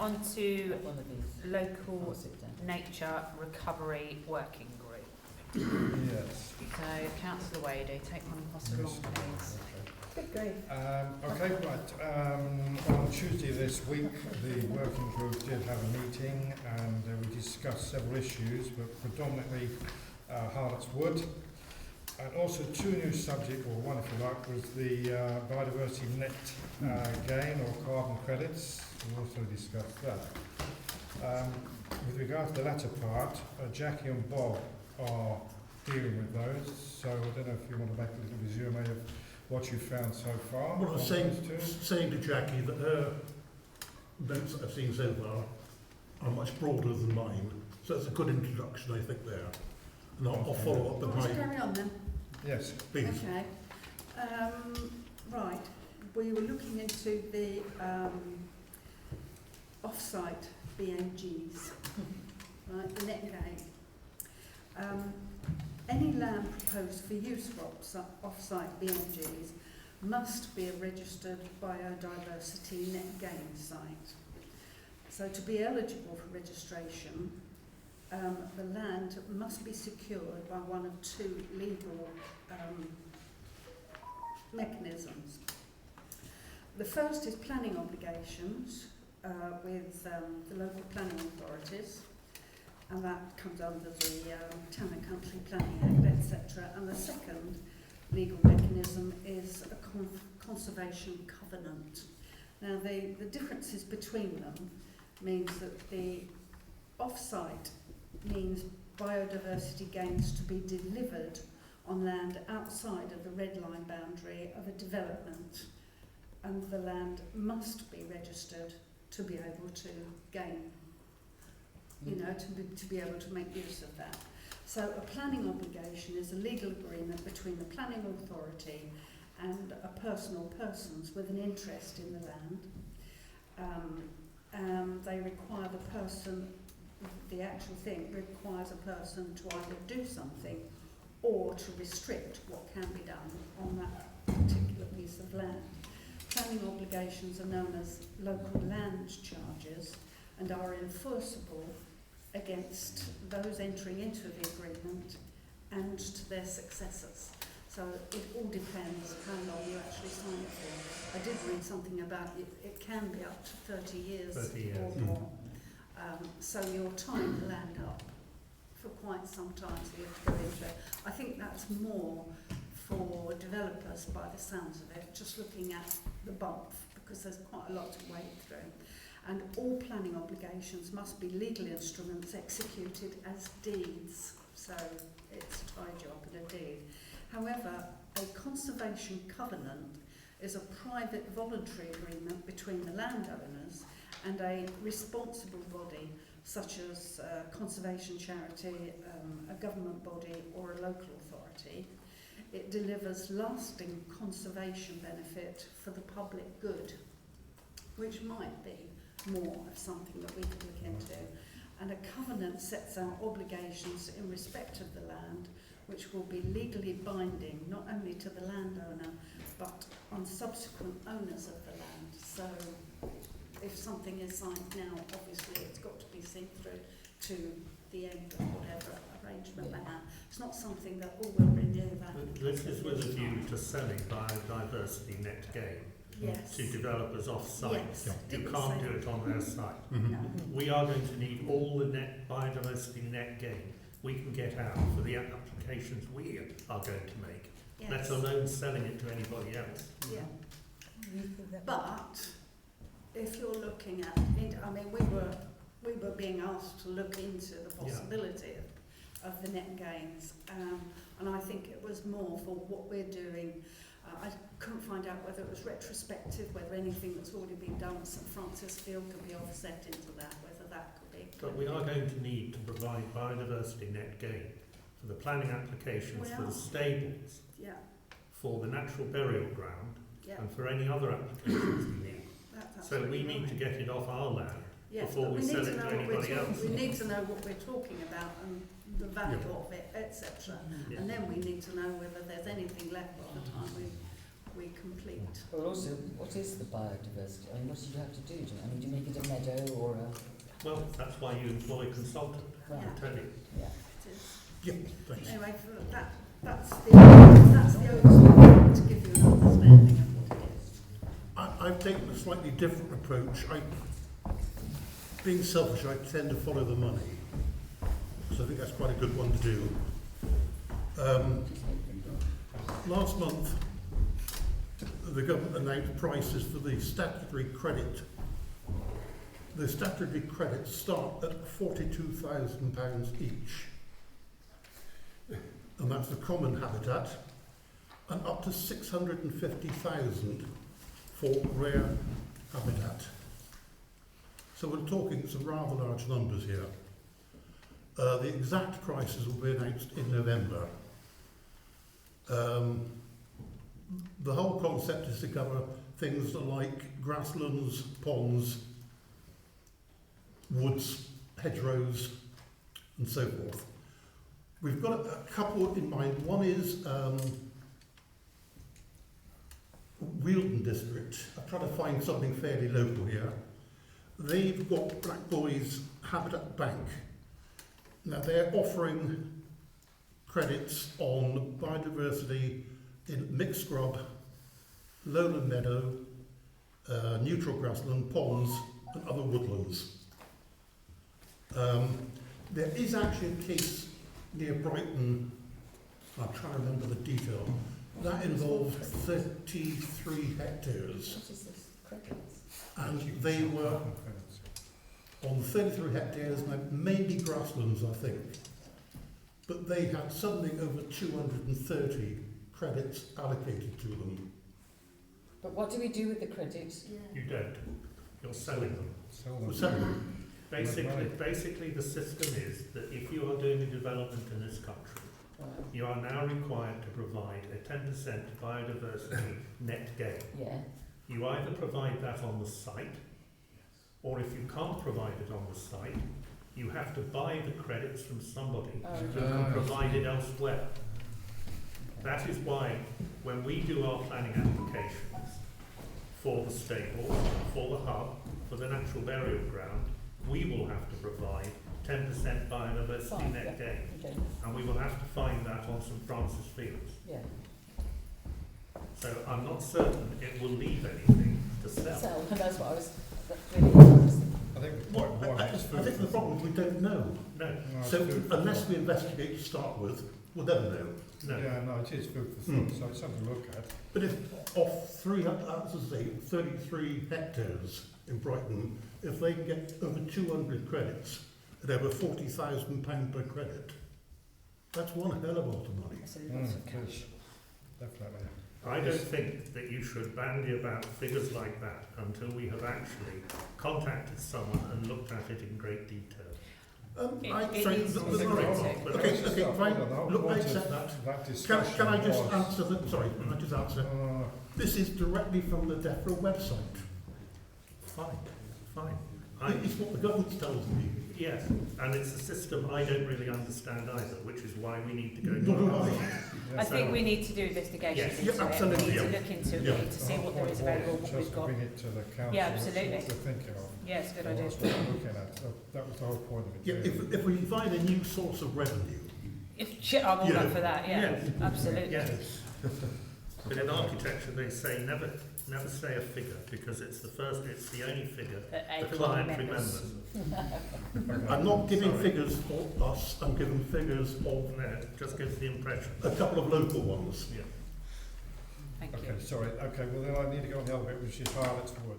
On to One of these. local I'll sit down. nature recovery working group. Yes. So, Councillor Wadey, take one across the long, please. Good grief. Okay, right. On Tuesday this week, the working group did have a meeting and we discussed several issues, but predominantly Harlots Wood. And also two new subjects, or one if you like, was the biodiversity net gain or carbon credits. We also discussed that. With regard to the latter part, Jackie and Bob are dealing with those, so I don't know if you want to make a little resume of what you found so far. Well, I was saying to Jackie that her notes that I've seen so far are much broader than mine, so it's a good introduction, I think, there. And I'll follow up with Let's my... carry on then. Yes. Please. Okay. Right. We were looking into the off-site BMGs, right, the net gain. Any land proposed for use for off-site BMGs must be a registered biodiversity net gain site. So to be eligible for registration, the land must be secured by one of two legal mechanisms. The first is planning obligations with the local planning authorities, and that comes under the Town and Country Planning Act, etc. And the second legal mechanism is a conservation covenant. Now, the differences between them means that the off-site means biodiversity gains to be delivered on land outside of the red line boundary of a development, and the land must be registered to be able to gain, you know, to be able to make use of that. So a planning obligation is a legal agreement between the planning authority and a personal persons with an interest in the land. They require the person, the actual thing requires a person to either do something or to restrict what can be done on that particular piece of land. Planning obligations are known as local land charges and are enforceable against those entering into the agreement and to their successors. So it all depends how long you actually sign for. I did read something about it can be up to 30 years, or more. So you're tying the land up for quite some time, so you have to go into it. I think that's more for developers by the sounds of it, just looking at the bump, because there's quite a lot to wade through. And all planning obligations must be legal instruments executed as deeds. So it's a tie job and a deed. However, a conservation covenant is a private voluntary agreement between the landowners and a responsible body such as a conservation charity, a government body or a local authority. It delivers lasting conservation benefit for the public good, which might be more of something that we could look into. And a covenant sets out obligations in respect of the land, which will be legally binding not only to the landowner but on subsequent owners of the land. So if something is signed now, obviously it's got to be seen through to the end of whatever arrangement they have. It's not something that we'll renew that. This is with a view to selling biodiversity net gain Yes. to developers off-site. Yes. You Didn't can't say do it on their site. Mm-hmm. No. We are going to need all the net biodiversity net gain we can get out for the applications we are going to make, let Yes. alone selling it to anybody else. Yeah. But if you're looking at it, I mean, we were being asked to look into the possibility of the net gains, and I think it was more for what we're doing. I couldn't find out whether it was retrospective, whether anything that's already been done at St Francis Field could be offset into that, whether that could be. But we are going to need to provide biodiversity net gain for the planning applications, for the stables, Yeah, for the natural burial ground, yeah. and for any other applications we need. That's So we absolutely need to right. get it off our land Yes, before but we need sell to it know to what we're anybody else. We need to know what we're talking about and the value of it, etc. Yeah. And then we need to know whether there's anything left by the time we complete. Well, also, what is the biodiversity? I mean, what do you have to do? I mean, do you make it a meadow or a... Well, that's why you employ a consultant, Well, I'll tell you. yeah. It is. Yeah, thanks. Anyway, that's the overview to give you an understanding of what it is. I've taken a slightly different approach. Being selfish, I tend to follow the money. So I think that's quite a good one to do. Last month, the government announced prices for the statutory credit. The statutory credits start at £42,000 each. And that's the common habitat, and up to 650,000 for rare habitat. So we're talking some rather large numbers here. The exact prices will be announced in November. The whole concept is to cover things like grasslands, ponds, woods, hedgerows, and so forth. We've got a couple in mind. One is Wealdon District. I'm trying to find something fairly local here. They've got Black Boys Habitat Bank. Now they're offering credits on biodiversity in mixed scrub, lowland meadow, neutral grassland, ponds and other woodlands. There is actually a case near Brighton, I'm trying to remember the detail, that involved 33 hectares. What is this? Crickets? And they were on 33 hectares, and mainly grasslands, I think. But they had suddenly over 230 credits allocated to them. But what do we do with the credits? You don't. You're selling them. We're selling them. Basically, the system is that if you are doing a development in this country, you are now required to provide a 10% biodiversity net gain. Yeah. You either provide that on the site, or if you can't provide it on the site, you have to buy the credits from somebody who can provide it elsewhere. That is why when we do our planning applications for the stables, for the hub, for the natural burial ground, we will have to provide 10% biodiversity net gain. Okay. And we will have to find that on St Francis Fields. Yeah. So I'm not certain it will leave anything to sell. So, and that's what I was really interested. I think the point one I is think the problem is we don't know. No, So unless we investigate to start with, we'll never know. no. Yeah, no, it is food for thought, so it's something to look at. But if off 33 hectares in Brighton, if they can get over 200 credits at over £40,000 per credit, that's one hell of a lot of money. So lots of cash. Definitely. I don't think that you should bandy about figures like that until we have actually contacted someone and looked at it in great detail. It Sorry, needs to be sorry. looked at. Okay, fine. Look, I accept that. That discussion Can I just was- answer that? Sorry, can I just answer? This is directly from the DEFRA website. Fine. It's what the government tells me. Yes, and it's a system I don't really understand either, which is why we need to go Nor do to I. I think we need to do investigations Yes. into Yeah, it. absolutely, We need yeah. to look into it, Yeah. we need to see what there is available, what we've got. Bring it to the council. Yeah, that's absolutely. what they're thinking of. Yeah, it's a good Well, idea. that's what we're looking at. So that was the whole point of it. Yeah, really. if we find a new source of revenue, I'm all Yeah. up for that, yeah, Yes. absolutely. Yes. But in architecture they say never say a figure, because it's the only figure That the everyone client remembers. remembers. I'm not giving Sorry. figures for us, I'm giving figures of No, it just gives the impression. a couple of local ones. Yeah. Thank you. Okay, sorry. Okay, well then I need to go on the other bit, which is Harlots Wood.